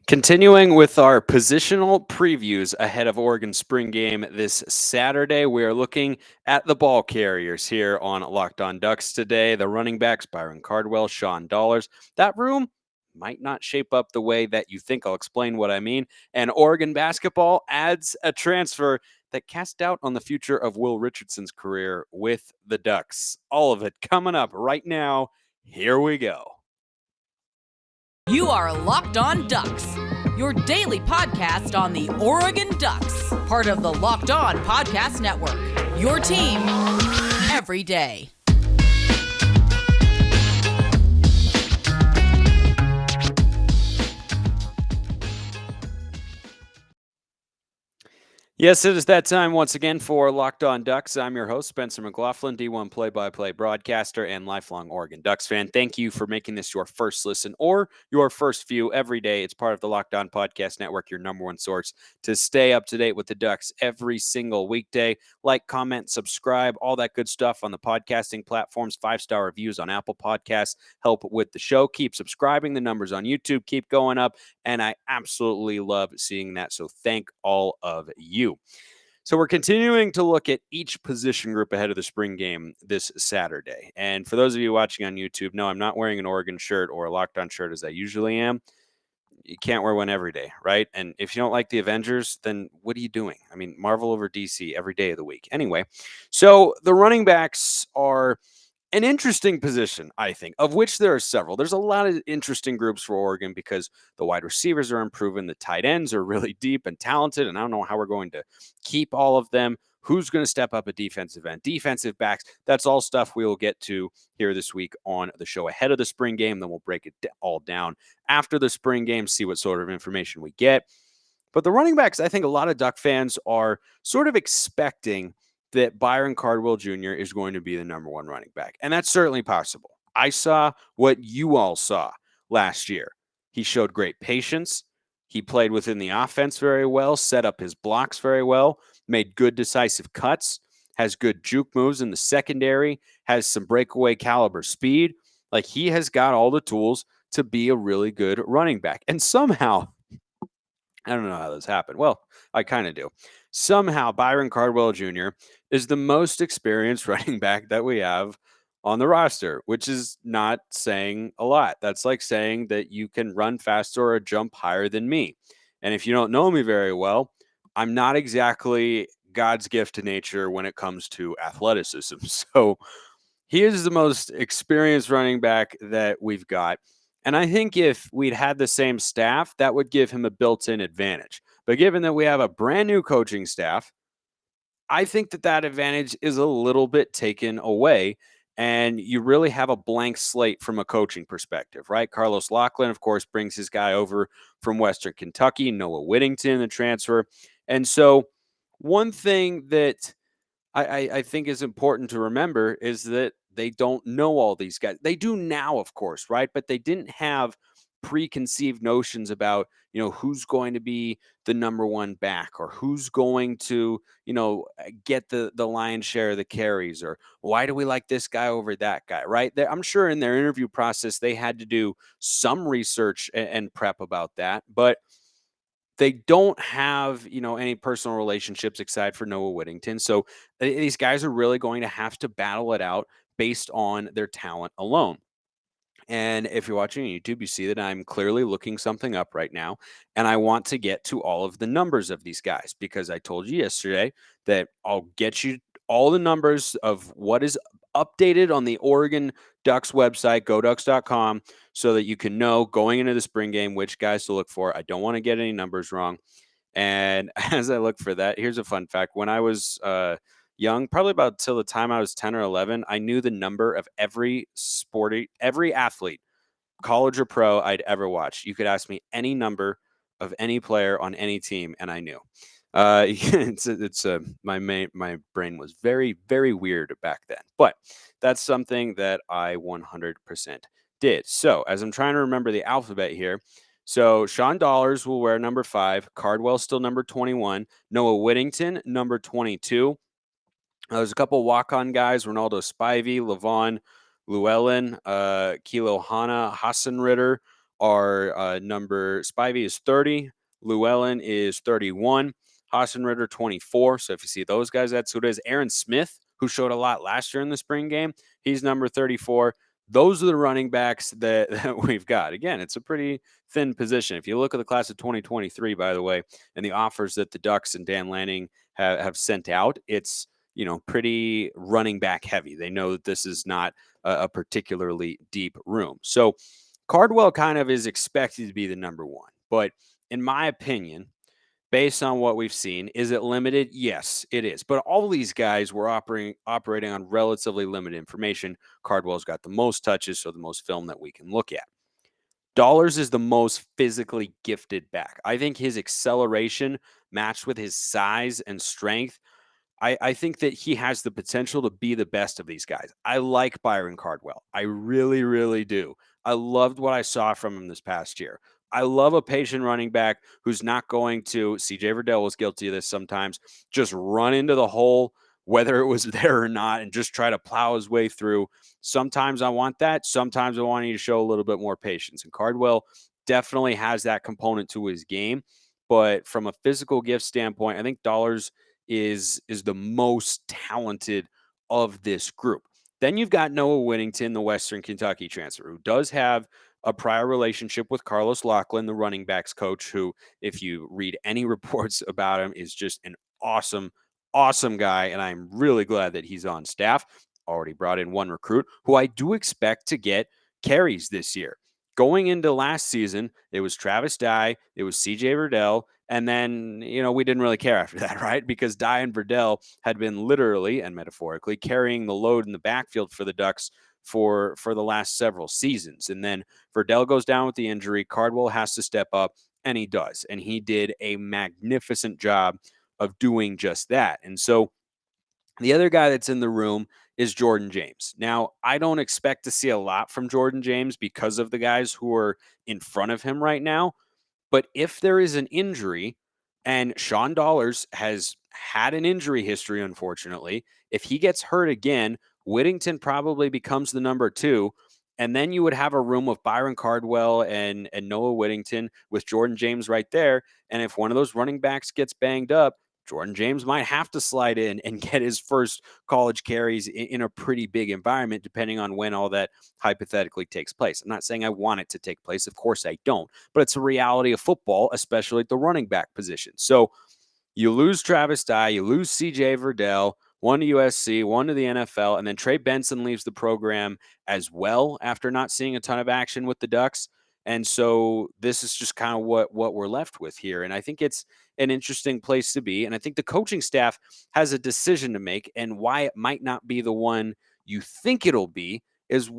Continuing with our positional previews ahead of Oregon spring game this Saturday, we are looking at the ball carriers here on Locked On Ducks today. The running backs, Byron Cardwell, Sean Dollars. That room might not shape up the way that you think. I'll explain what I mean. And Oregon basketball adds a transfer that cast doubt on the future of Will Richardson's career with the Ducks. All of it coming up right now. Here we go. You are Locked On Ducks, your daily podcast on the Oregon Ducks, part of the Locked On Podcast Network. Your team every day. Yes, it is that time once again for Locked On Ducks. I'm your host, Spencer McLaughlin, D1 play-by-play broadcaster and lifelong Oregon Ducks fan. Thank you for making this your first listen or your first view every day. It's part of the Locked On Podcast Network, your number one source to stay up to date with the Ducks every single weekday. Like, comment, subscribe, all that good stuff on the podcasting platforms. 5-star reviews on Apple Podcasts help with the show. Keep subscribing. The numbers on YouTube keep going up, and I absolutely love seeing that. So thank all of you. So we're continuing to look at each position group ahead of the spring game this Saturday. And for those of you watching on YouTube, no, I'm not wearing an Oregon shirt or a Locked On shirt as I usually am. You can't wear one every day, right? And if you don't like the Avengers, then what are you doing? I mean, Marvel over DC every day of the week. Anyway, so the running backs are an interesting position, I think, of which there are several. There's a lot of interesting groups for Oregon because the wide receivers are improving. The tight ends are really deep and talented, and I don't know how we're going to keep all of them. Who's going to step up at defensive end? Defensive backs. That's all stuff we will get to here this week on the show ahead of the spring game. Then we'll break it all down after the spring game, see what sort of information we get. But the running backs, I think a lot of Duck fans are sort of expecting that Byron Cardwell Jr. is going to be the number one running back. And that's certainly possible. I saw what you all saw last year. He showed great patience. He played within the offense very well, set up his blocks very well, made good decisive cuts, has good juke moves in the secondary, has some breakaway caliber speed. Like, he has got all the tools to be a really good running back. And somehow, I don't know how this happened. Well, I kind of do. Somehow, Byron Cardwell Jr. is the most experienced running back that we have on the roster, which is not saying a lot. That's like saying that you can run faster or jump higher than me. And if you don't know me very well, I'm not exactly God's gift to nature when it comes to athleticism. So he is the most experienced running back that we've got. And I think if we'd had the same staff, that would give him a built in advantage. But given that we have a brand new coaching staff, I think that that advantage is a little bit taken away. And you really have a blank slate from a coaching perspective, right? Carlos Lachlan, of course, brings his guy over from Western Kentucky, Noah Whittington, the transfer. And so, one thing that I think is important to remember is that they don't know all these guys. They do now, of course, right? But they didn't have preconceived notions about, who's going to be the number one back or who's going to, get the lion's share of the carries or why do we like this guy over that guy, right? I'm sure in their interview process, they had to do some research and prep about that. But they don't have, any personal relationships aside for Noah Whittington. So these guys are really going to have to battle it out based on their talent alone. And if you're watching on YouTube, you see that I'm clearly looking something up right now. And I want to get to all of the numbers of these guys because I told you yesterday that I'll get you all the numbers of what is updated on the Oregon Ducks website, goducks.com, so that you can know going into the spring game which guys to look for. I don't want to get any numbers wrong. And as I look for that, here's a fun fact. When I was young, probably about till the time I was 10 or 11, I knew the number of every athlete, college or pro, I'd ever watched. You could ask me any number of any player on any team, and I knew. My brain was very, very weird back then, but that's something that I 100% did. So as I'm trying to remember the alphabet here, so Sean Dollars will wear number 5, Cardwell still number 21, Noah Whittington number 22. There's a couple walk-on guys: Ronaldo Spivey, Levon Llewellyn, Kilo Hanna, Hassan Ritter, are number Spivey is 30, Llewellyn is 31, Ritter 24. So if you see those guys, that's who it is. Aaron Smith, who showed a lot last year in the spring game, he's number 34. Those are the running backs that we've got. Again, it's a pretty thin position. If you look at the class of 2023, by the way, and the offers that the Ducks and Dan Lanning have sent out, it's pretty running back heavy. They know that this is not a particularly deep room. So Cardwell kind of is expected to be the number one. But in my opinion, based on what we've seen, is it limited? Yes, it is. But all these guys were operating on relatively limited information. Cardwell's got the most touches, so the most film that we can look at. Dollars is the most physically gifted back. I think his acceleration matched with his size and strength, I think that he has the potential to be the best of these guys. I like Byron Cardwell. I really, really do. I loved what I saw from him this past year. I love a patient running back who's not going to, CJ Verdell was guilty of this sometimes, just run into the hole, whether it was there or not, and just try to plow his way through. Sometimes I want that. Sometimes I want you to show a little bit more patience. And Cardwell definitely has that component to his game. But from a physical gift standpoint, I think Dollars is the most talented of this group. Then you've got Noah Whittington, the Western Kentucky transfer, who does have a prior relationship with Carlos Lachlan, the running backs coach, who, if you read any reports about him, is just an awesome, awesome guy. And I'm really glad that he's on staff. Already brought in one recruit who I do expect to get carries this year. Going into last season, it was Travis Dye, it was CJ Verdell, and then, we didn't really care after that, right? Because Dye and Verdell had been literally and metaphorically carrying the load in the backfield for the Ducks for the last several seasons. And then Verdell goes down with the injury. Cardwell has to step up, and he does. And he did a magnificent job of doing just that. And so the other guy that's in the room is Jordan James. Now, I don't expect to see a lot from Jordan James because of the guys who are in front of him right now. But if there is an injury, and Sean Dollars has had an injury history, unfortunately, if he gets hurt again, Whittington probably becomes the number two. And then you would have a room of Byron Cardwell and Noah Whittington with Jordan James right there. And if one of those running backs gets banged up, Jordan James might have to slide in and get his first college carries in a pretty big environment, depending on when all that hypothetically takes place. I'm not saying I want it to take place. Of course I don't. But it's a reality of football, especially at the running back position. So you lose Travis Dye, you lose CJ Verdell, one to USC, one to the NFL, and then Trey Benson leaves the program as well after not seeing a ton of action with the Ducks. And so this is just kind of what we're left with here. And I think it's an interesting place to be. And I think the coaching staff has a decision to make, and why it might not be the one you think it'll be is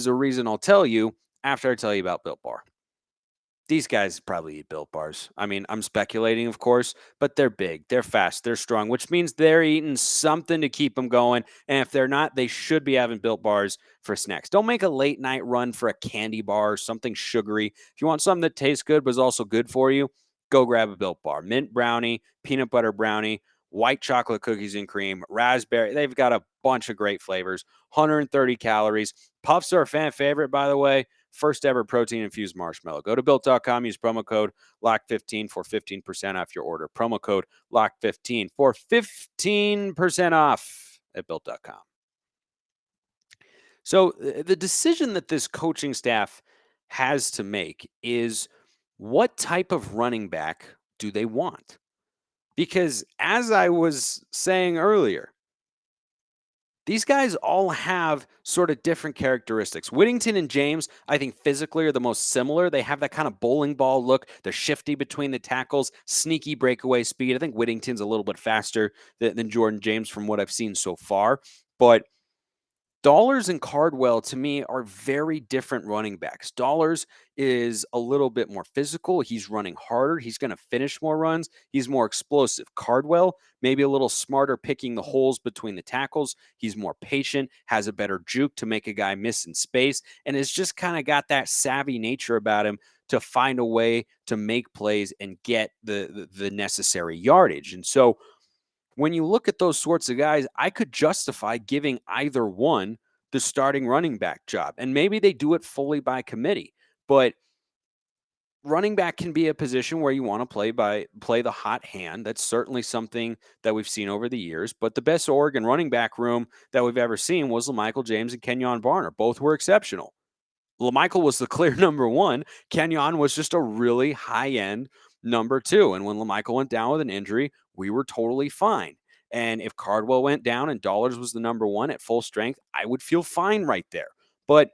a reason I'll tell you after I tell you about Built Bar. These guys probably eat Built Bars. I mean, I'm speculating, of course, but they're big, they're fast, they're strong, which means they're eating something to keep them going. And if they're not, they should be having Built Bars for snacks. Don't make a late night run for a candy bar or something sugary. If you want something that tastes good but is also good for you, go grab a Built Bar. Mint brownie, peanut butter brownie, white chocolate cookies and cream, raspberry. They've got a bunch of great flavors, 130 calories. Puffs are a fan favorite, by the way. First ever protein infused marshmallow. Go to built.com, use promo code LOCK15 for 15% off your order. Promo code LOCK15 for 15% off at built.com. So the decision that this coaching staff has to make is, what type of running back do they want? Because as I was saying earlier, these guys all have sort of different characteristics. Whittington and James, I think physically are the most similar. They have that kind of bowling ball look. They're shifty between the tackles, sneaky breakaway speed. I think Whittington's a little bit faster than Jordan James from what I've seen so far. But Dollars and Cardwell, to me, are very different running backs. Dollars is a little bit more physical. He's running harder. He's going to finish more runs. He's more explosive. Cardwell, maybe a little smarter picking the holes between the tackles. He's more patient, has a better juke to make a guy miss in space, and has just kind of got that savvy nature about him to find a way to make plays and get the necessary yardage. And so when you look at those sorts of guys, I could justify giving either one the starting running back job. And maybe they do it fully by committee. But running back can be a position where you want to play the hot hand. That's certainly something that we've seen over the years. But the best Oregon running back room that we've ever seen was LaMichael James and Kenyon Barner. Both were exceptional. LaMichael was the clear number one. Kenyon was just a really high-end number two. And when LaMichael went down with an injury, we were totally fine. And if Cardwell went down and Dollars was the number one at full strength, I would feel fine right there. But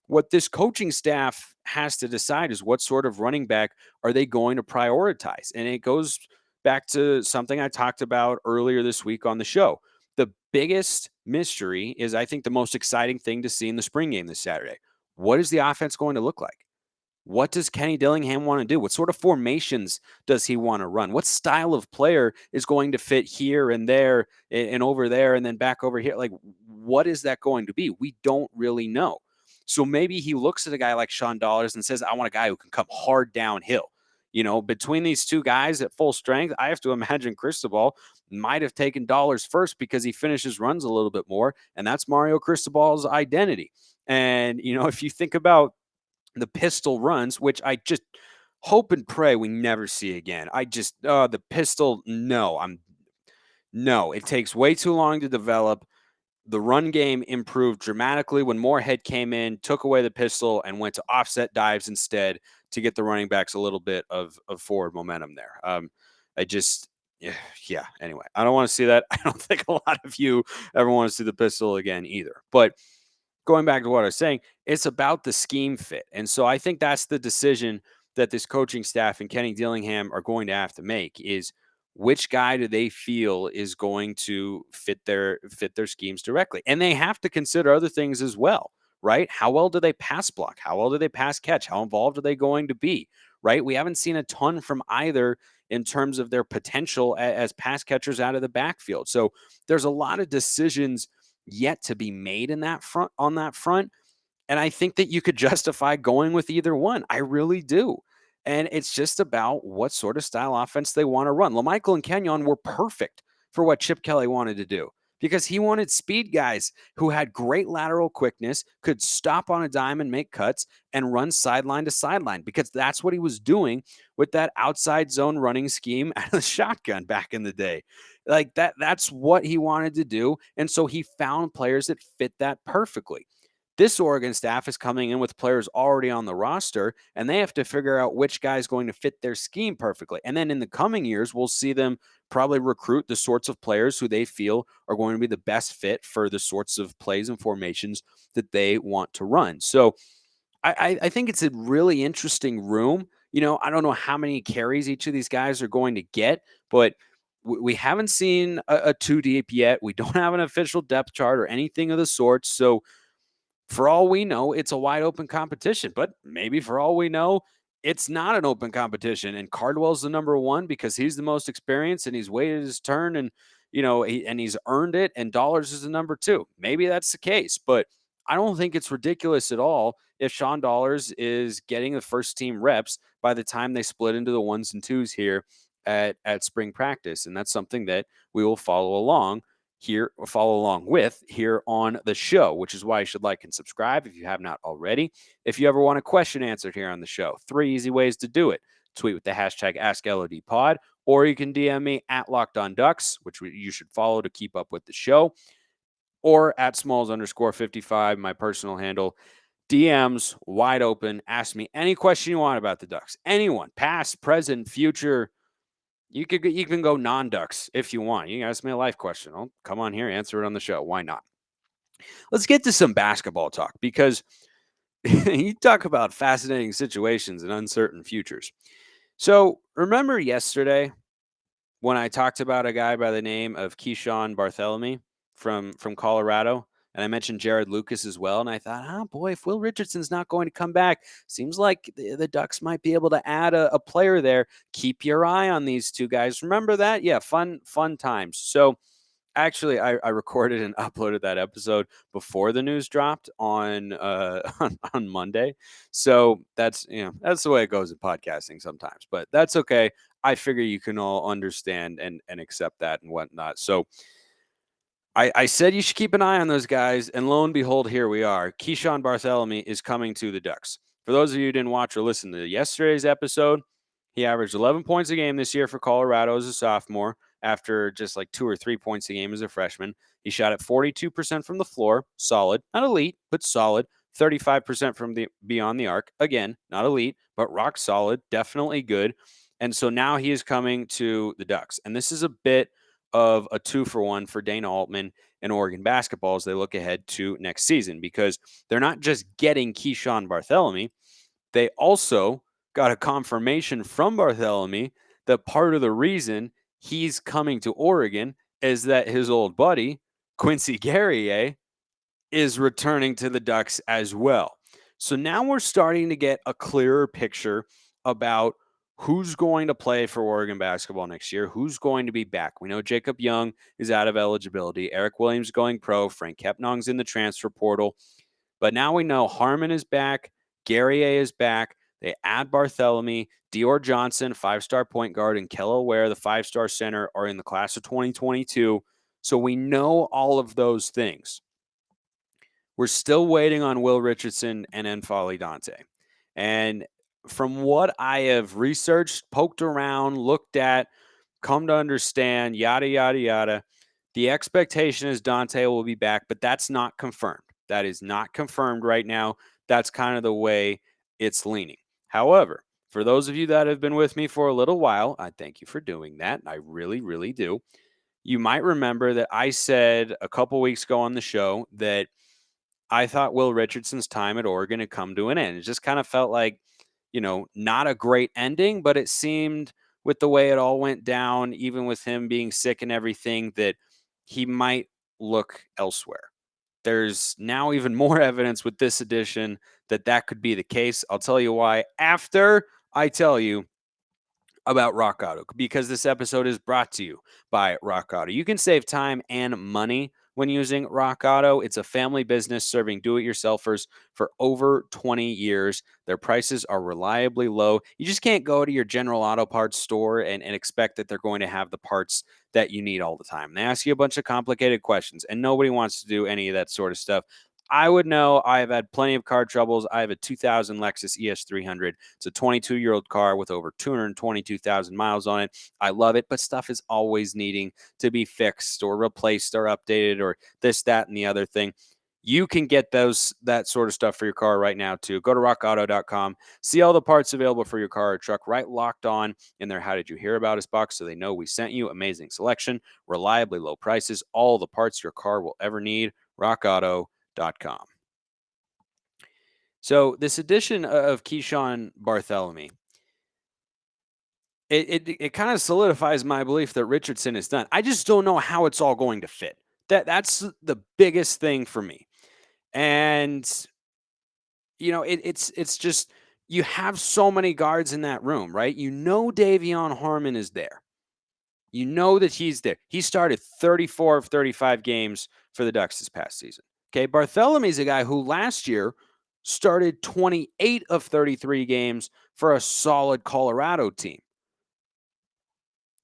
what this coaching staff has to decide is what sort of running back are they going to prioritize? And it goes back to something I talked about earlier this week on the show. The biggest mystery is, I think, the most exciting thing to see in the spring game this Saturday. What is the offense going to look like? What does Kenny Dillingham want to do? What sort of formations does he want to run? What style of player is going to fit here and there and over there and then back over here? Like, what is that going to be? We don't really know. So maybe he looks at a guy like Sean Dollars and says, I want a guy who can come hard downhill. Between these two guys at full strength, I have to imagine Cristobal might have taken Dollars first because he finishes runs a little bit more. And that's Mario Cristobal's identity. And, if you think about the pistol runs, which I just hope and pray we never see again. The pistol, no, it takes way too long to develop. The run game improved dramatically when Moorhead came in, took away the pistol, and went to offset dives instead to get the running backs a little bit of forward momentum there. Anyway, I don't want to see that. I don't think a lot of you ever want to see the pistol again either. But going back to what I was saying, it's about the scheme fit. And so I think that's the decision that this coaching staff and Kenny Dillingham are going to have to make is which guy do they feel is going to fit their schemes directly. And they have to consider other things as well, right? How well do they pass block? How well do they pass catch? How involved are they going to be, right? We haven't seen a ton from either in terms of their potential as pass catchers out of the backfield. So there's a lot of decisions yet to be made on that front. And I think that you could justify going with either one. I really do. And it's just about what sort of style offense they want to run. LaMichael and Kenyon were perfect for what Chip Kelly wanted to do because he wanted speed guys who had great lateral quickness, could stop on a dime and make cuts and run sideline to sideline because that's what he was doing with that outside zone running scheme out of the shotgun back in the day. Like that's what he wanted to do. And so he found players that fit that perfectly. This Oregon staff is coming in with players already on the roster, and they have to figure out which guy is going to fit their scheme perfectly. And then in the coming years, we'll see them probably recruit the sorts of players who they feel are going to be the best fit for the sorts of plays and formations that they want to run. So I think it's a really interesting room. I don't know how many carries each of these guys are going to get, but we haven't seen a two deep yet. We don't have an official depth chart or anything of the sort. So for all we know, it's a wide open competition, but maybe for all we know, it's not an open competition. And Cardwell's the number one because he's the most experienced and he's waited his turn and, he's earned it. And Dollars is the number two. Maybe that's the case, but I don't think it's ridiculous at all if Sean Dollars is getting the first team reps by the time they split into the ones and twos here at spring practice. And that's something that we will follow along with here on the show, which is why you should like and subscribe if you have not already. If you ever want a question answered here on the show, 3 easy ways to do it. Tweet with the hashtag AskLODPod, or you can DM me at LockedOnDucks, which you should follow to keep up with the show, or at Smalls_55, my personal handle. DMs wide open. Ask me any question you want about the Ducks. Anyone, past, present, future. You can go non-Ducks if you want. You can ask me a life question. I'll come on here, answer it on the show. Why not? Let's get to some basketball talk because you talk about fascinating situations and uncertain futures. So remember yesterday when I talked about a guy by the name of Keyshawn Barthelemy from Colorado, and I mentioned Jared Lucas as well, and I thought, oh boy, if Will Richardson's not going to come back, seems like the Ducks might be able to add a player there. Keep your eye on these two guys. Remember that? Yeah, fun times. So actually, I recorded and uploaded that episode before the news dropped on on Monday. So that's the way it goes in podcasting sometimes, but that's okay. I figure you can all understand and accept that and whatnot. So I said you should keep an eye on those guys, and lo and behold, here we are. Keyshawn Barthelemy is coming to the Ducks. For those of you who didn't watch or listen to yesterday's episode, he averaged 11 points a game this year for Colorado as a sophomore after just like 2 or 3 points a game as a freshman. He shot at 42% from the floor, solid, not elite, but solid. 35% from the beyond the arc, again, not elite, but rock solid, definitely good. And so now he is coming to the Ducks. And this is a bit of a 2-for-1 for Dana Altman and Oregon basketball as they look ahead to next season, because they're not just getting Keyshawn Barthelemy, they also got a confirmation from Barthelemy that part of the reason he's coming to Oregon is that his old buddy, Quincy Guerrier, is returning to the Ducks as well. So now we're starting to get a clearer picture about who's going to play for Oregon basketball next year, who's going to be back. We know Jacob Young is out of eligibility, Eric Williams going pro, Frank Kepnong's in the transfer portal. But now we know Harmon is back, Guerrier is back. They add Barthelemy, Dior Johnson, 5-star point guard, and Kello Ware, the 5-star center, are in the class of 2022. So we know all of those things. We're still waiting on Will Richardson and N'Faly Dante. And from what I have researched, poked around, looked at, come to understand, yada, yada, yada, the expectation is Dante will be back, but that's not confirmed. That is not confirmed right now. That's kind of the way it's leaning. However, for those of you that have been with me for a little while, I thank you for doing that. I really, really do. You might remember that I said a couple weeks ago on the show that I thought Will Richardson's time at Oregon had come to an end. It just kind of felt like, not a great ending, but it seemed with the way it all went down, even with him being sick and everything, that he might look elsewhere. There's now even more evidence with this edition that could be the case. I'll tell you why after I tell you about Rock Auto, because this episode is brought to you by Rock Auto. You can save time and money when using Rock Auto. It's a family business serving do-it-yourselfers for over 20 years. Their prices are reliably low. You just can't go to your general auto parts store and expect that they're going to have the parts that you need all the time. They ask you a bunch of complicated questions, and nobody wants to do any of that sort of stuff. I would know. I've had plenty of car troubles. I have a 2000 Lexus ES300. It's a 22-year-old car with over 222,000 miles on it. I love it, but stuff is always needing to be fixed or replaced or updated or this, that, and the other thing. You can get that sort of stuff for your car right now, too. Go to rockauto.com. See all the parts available for your car or truck right locked on in their How Did You Hear About Us box so they know we sent you. Amazing selection, reliably low prices, all the parts your car will ever need. rockauto.com. So this edition of Keyshawn Barthelemy, it kind of solidifies my belief that Richardson is done. I just don't know how it's all going to fit. That's the biggest thing for me. And it's just, you have so many guards in that room, right? Davion Harmon is there. You know that he's there. He started 34 of 35 games for the Ducks this past season. Okay, Barthelemy's a guy who last year started 28 of 33 games for a solid Colorado team.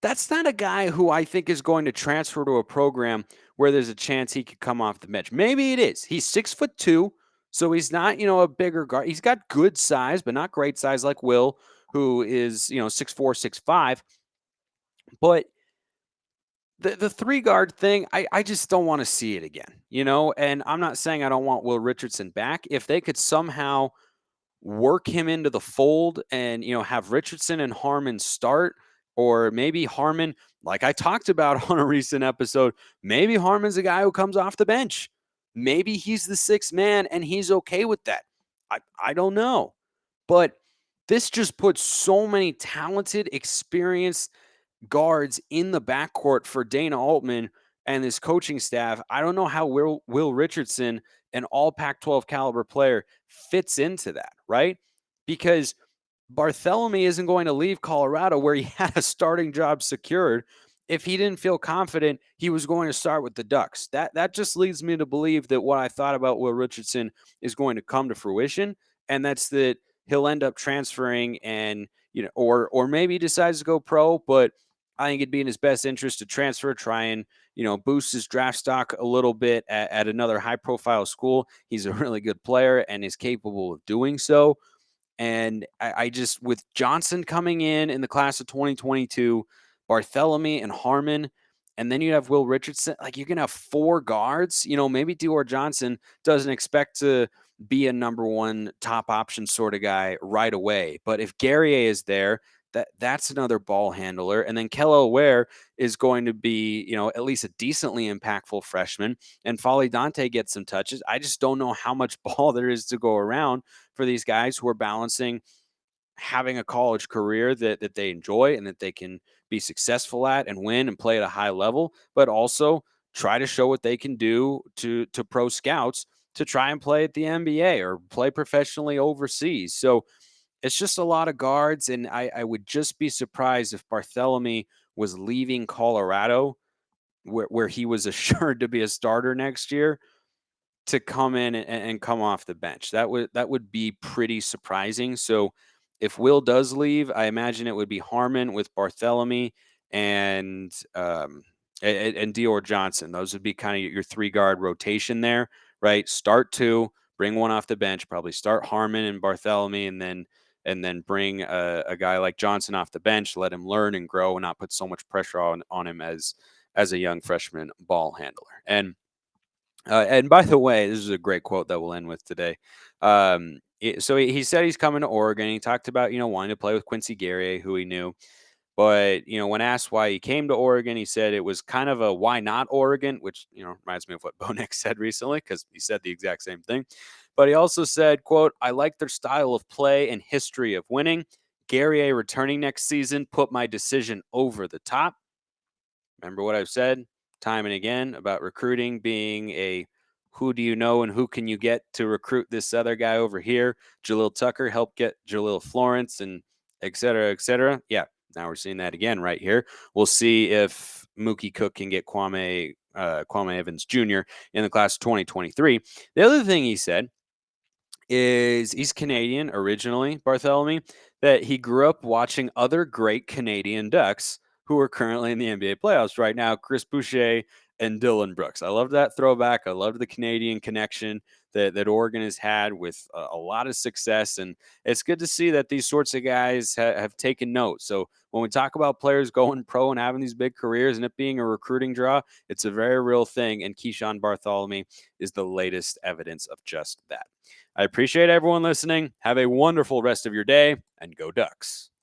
That's not a guy who I think is going to transfer to a program where there's a chance he could come off the bench. Maybe it is. He's 6'2", so he's not, a bigger guard. He's got good size, but not great size like Will, who is, 6'4", 6'5". But the three-guard thing, I just don't want to see it again, And I'm not saying I don't want Will Richardson back. If they could somehow work him into the fold and, have Richardson and Harmon start, or maybe Harmon, like I talked about on a recent episode, maybe Harmon's a guy who comes off the bench. Maybe he's the sixth man and he's okay with that. I don't know. But this just puts so many talented, experienced guards in the backcourt for Dana Altman and his coaching staff. I don't know how Will Richardson, an all Pac-12 caliber player, fits into that, right? Because Barthelemy isn't going to leave Colorado where he had a starting job secured if he didn't feel confident he was going to start with the Ducks. That just leads me to believe that what I thought about Will Richardson is going to come to fruition, and that's that he'll end up transferring and, or maybe he decides to go pro, but I think it'd be in his best interest to transfer, try and, boost his draft stock a little bit at another high-profile school. He's a really good player and is capable of doing so. And I just, with Johnson coming in the class of 2022, Bartholomew and Harmon, and then you have Will Richardson, like you're going to have 4 guards. Maybe Dior Johnson doesn't expect to be a number 1 top option sort of guy right away. But if Guerrier is there, that's another ball handler. And then Kello Ware is going to be, at least a decently impactful freshman. And Folly Dante gets some touches. I just don't know how much ball there is to go around for these guys who are balancing having a college career that they enjoy and that they can be successful at and win and play at a high level, but also try to show what they can do to pro scouts to try and play at the NBA or play professionally overseas. So it's just a lot of guards, and I would just be surprised if Bartholomew was leaving Colorado, where he was assured to be a starter next year, to come in and come off the bench. That would be pretty surprising. So if Will does leave, I imagine it would be Harmon with Bartholomew and Dior Johnson. Those would be kind of your 3-guard rotation there, right? Start 2, bring 1 off the bench, probably start Harmon and Bartholomew, and then bring a guy like Johnson off the bench, let him learn and grow and not put so much pressure on him as a young freshman ball handler. And by the way, this is a great quote that we'll end with today. So he said he's coming to Oregon. He talked about, wanting to play with Quincy Guerrier, who he knew. But, when asked why he came to Oregon, he said it was kind of a why not Oregon, which, reminds me of what Bo Nix said recently, because he said the exact same thing. But he also said, quote, "I like their style of play and history of winning. Guerrier returning next season put my decision over the top." Remember what I've said time and again about recruiting being a who do you know and who can you get to recruit this other guy over here? Jalil Tucker helped get Jalil Florence and et cetera, et cetera. Yeah, now we're seeing that again right here. We'll see if Mookie Cook can get Kwame Evans Jr. in the class of 2023. The other thing he said is he's Canadian originally, Bartholomew, that he grew up watching other great Canadian Ducks who are currently in the NBA playoffs right now, Chris Boucher and Dylan Brooks. I love that throwback. I love the Canadian connection that Oregon has had with a lot of success. And it's good to see that these sorts of guys have taken note. So when we talk about players going pro and having these big careers and it being a recruiting draw, it's a very real thing. And Keyshawn Bartholomew is the latest evidence of just that. I appreciate everyone listening. Have a wonderful rest of your day, and go Ducks.